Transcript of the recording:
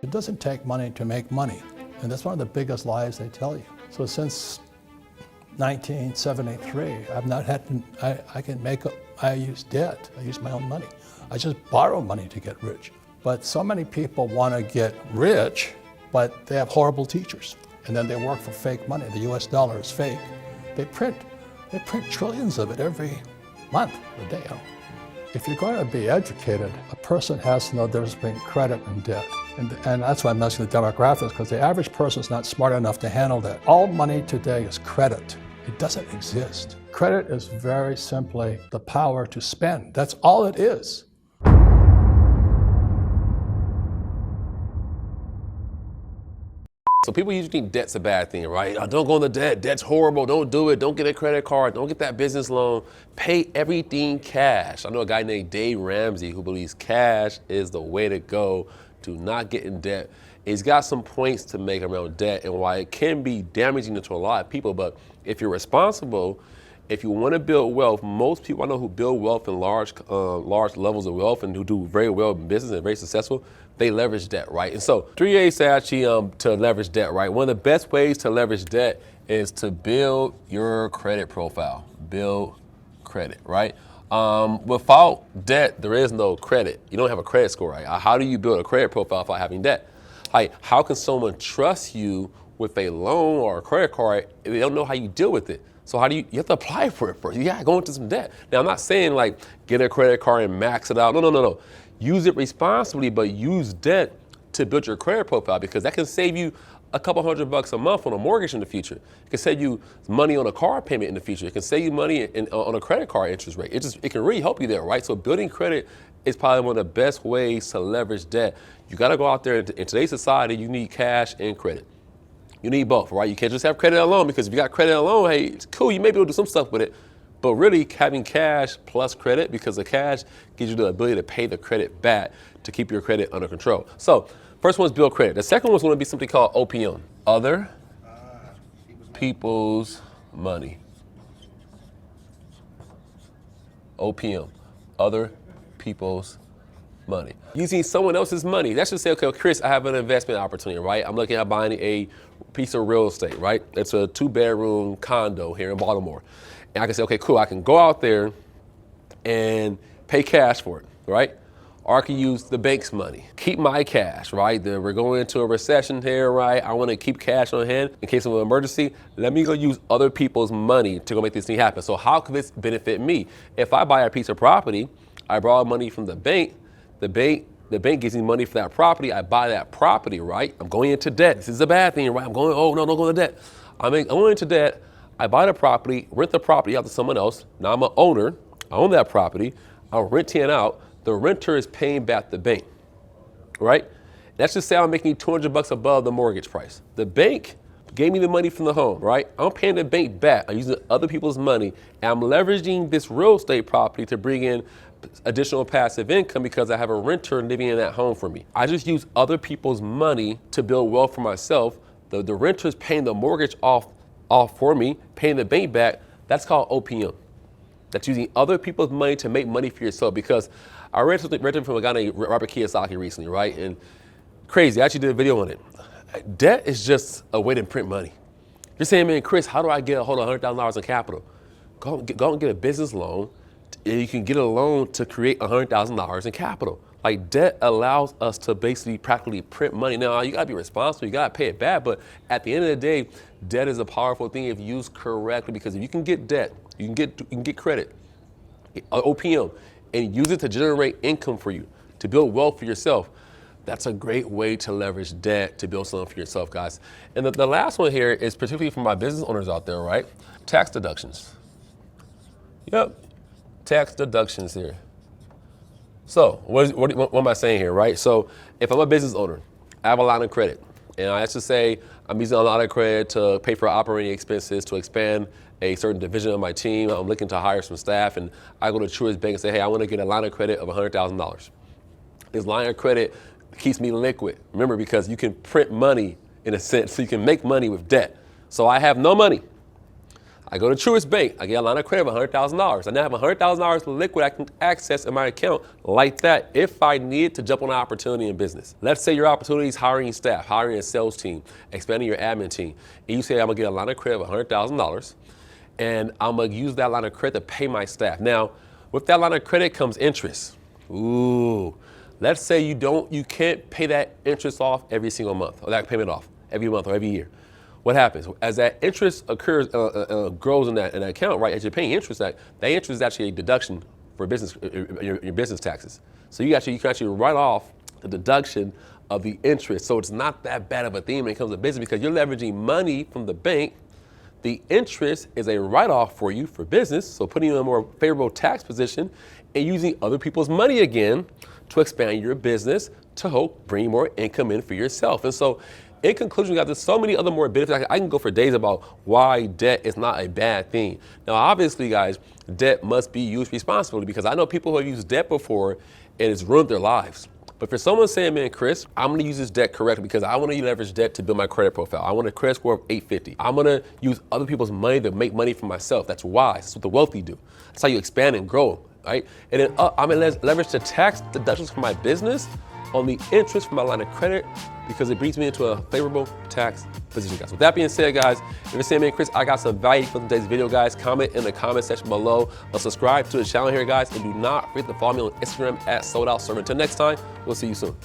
It doesn't take money to make money. And that's one of the biggest lies they tell you. So since 1973, I've not had to, I use debt. I use my own money. I just borrow money to get rich. But so many people want to get rich, but they have horrible teachers. And then they work for fake money. The US dollar is fake. They print trillions of it every month or day. If you're going to be educated, a person has to know there's been credit and debt. And that's why I'm mentioning the demographics, because the average person is not smart enough to handle that. All money today is credit. It doesn't exist. Credit is very simply the power to spend. That's all it is. So people usually think debt's a bad thing, right? Oh, don't go into debt. Debt's horrible. Don't do it. Don't get a credit card. Don't get that business loan. Pay everything cash. I know a guy named Dave Ramsey who believes cash is the way to go to not get in debt. He's got some points to make around debt and why it can be damaging to a lot of people. But if you're responsible, if you want to build wealth, most people I know who build wealth in large levels of wealth and who do very well in business and very successful, they leverage debt, right? And so 3 ways to actually to leverage debt, right? One of the best ways to leverage debt is to build your credit profile. Build credit, right? Without debt, there is no credit. You don't have a credit score, right? How do you build a credit profile without having debt? Like, how can someone trust you with a loan or a credit card if they don't know how you deal with it? So how do you have to apply for it first? You gotta go into some debt. Now, I'm not saying like get a credit card and max it out. No. Use it responsibly, but use debt to build your credit profile because that can save you a couple $100 a month on a mortgage in the future. It can save you money on a car payment in the future. It can save you money on a credit card interest rate. It can really help you there, right? So building credit is probably one of the best ways to leverage debt. You gotta go out there, in today's society, you need cash and credit. You need both, right? You can't just have credit alone because if you got credit alone, hey, it's cool, you may be able to do some stuff with it, but really having cash plus credit because the cash gives you the ability to pay the credit back to keep your credit under control. So first one is build credit. The second one is going to be something called OPM, other people's money. OPM, other people's money. Using someone else's money. That should say, okay, Chris, I have an investment opportunity, right? I'm looking at buying a piece of real estate, right? It's a 2-bedroom condo here in Baltimore. And I can say, okay, cool, I can go out there and pay cash for it, right? Or I can use the bank's money. Keep my cash, right? We're going into a recession here, right? I want to keep cash on hand in case of an emergency. Let me go use other people's money to go make this thing happen. So how could this benefit me? If I buy a piece of property, I borrow money from the bank gives me money for that property. I buy that property, right? I'm going into debt. This is a bad thing, right? I'm going, oh, no, don't go into debt. I'm going into debt. I buy the property, rent the property out to someone else. Now I'm an owner. I own that property. I'm renting it out. The renter is paying back the bank, right? Let's just say I'm making $200 above the mortgage price. The bank gave me the money from the home, right? I'm paying the bank back. I'm using other people's money. And I'm leveraging this real estate property to bring in additional passive income because I have a renter living in that home for me. I just use other people's money to build wealth for myself. The renter is paying the mortgage off for me, paying the bank back. That's called OPM. That's using other people's money to make money for yourself. Because I read something from a guy named Robert Kiyosaki recently, right? And crazy, I actually did a video on it. Debt is just a way to print money. You're saying, man, Chris, how do I get a hold of $100,000 in capital? Go and get a business loan. And you can get a loan to create $100,000 in capital. Like debt allows us to basically practically print money. Now you gotta be responsible, you gotta pay it back, but at the end of the day, debt is a powerful thing if used correctly because if you can get debt, you can get credit, OPM, and use it to generate income for you, to build wealth for yourself. That's a great way to leverage debt to build something for yourself, guys. And the last one here is particularly for my business owners out there, right? Tax deductions. Yep. Tax deductions here. So what am I saying here, right? So if I'm a business owner, I have a line of credit, and I have to say I'm using a lot of credit to pay for operating expenses, to expand a certain division of my team. I'm looking to hire some staff, and I go to Truist Bank and say, hey, I want to get a line of credit of $100,000. This line of credit keeps me liquid. Remember, because you can print money in a sense, so you can make money with debt. So I have no money. I go to Truist Bank, I get a line of credit of $100,000. I now have $100,000 liquid I can access in my account like that if I need to jump on an opportunity in business. Let's say your opportunity is hiring staff, hiring a sales team, expanding your admin team. And you say, I'm gonna get a line of credit of $100,000 and I'm gonna use that line of credit to pay my staff. Now, with that line of credit comes interest. Ooh, let's say you can't pay that interest off every single month, or that payment off every month or every year. What happens? As that interest occurs, grows in that account, right? As you're paying interest, that interest is actually a deduction for business, your business taxes. So you can actually write off the deduction of the interest. So it's not that bad of a thing when it comes to business because you're leveraging money from the bank. The interest is a write-off for you for business, so putting you in a more favorable tax position and using other people's money again to expand your business to help bring more income in for yourself. And so in conclusion, guys, there's so many other more benefits. I can go for days about why debt is not a bad thing. Now, obviously, guys, debt must be used responsibly because I know people who have used debt before and it's ruined their lives. But for someone saying, man, Chris, I'm gonna use this debt correctly because I wanna leverage debt to build my credit profile. I want a credit score of 850. I'm gonna use other people's money to make money for myself. That's wise. That's what the wealthy do. That's how you expand and grow, right? And then I'm gonna leverage the tax deductions for my business on the interest from my line of credit because it brings me into a favorable tax position, guys. With that being said, guys, if you're saying, man, Chris, I got some value from today's video, guys, comment in the comment section below. Subscribe to the channel here, guys, and do not forget to follow me on Instagram @SoldOutServer. Until next time, we'll see you soon.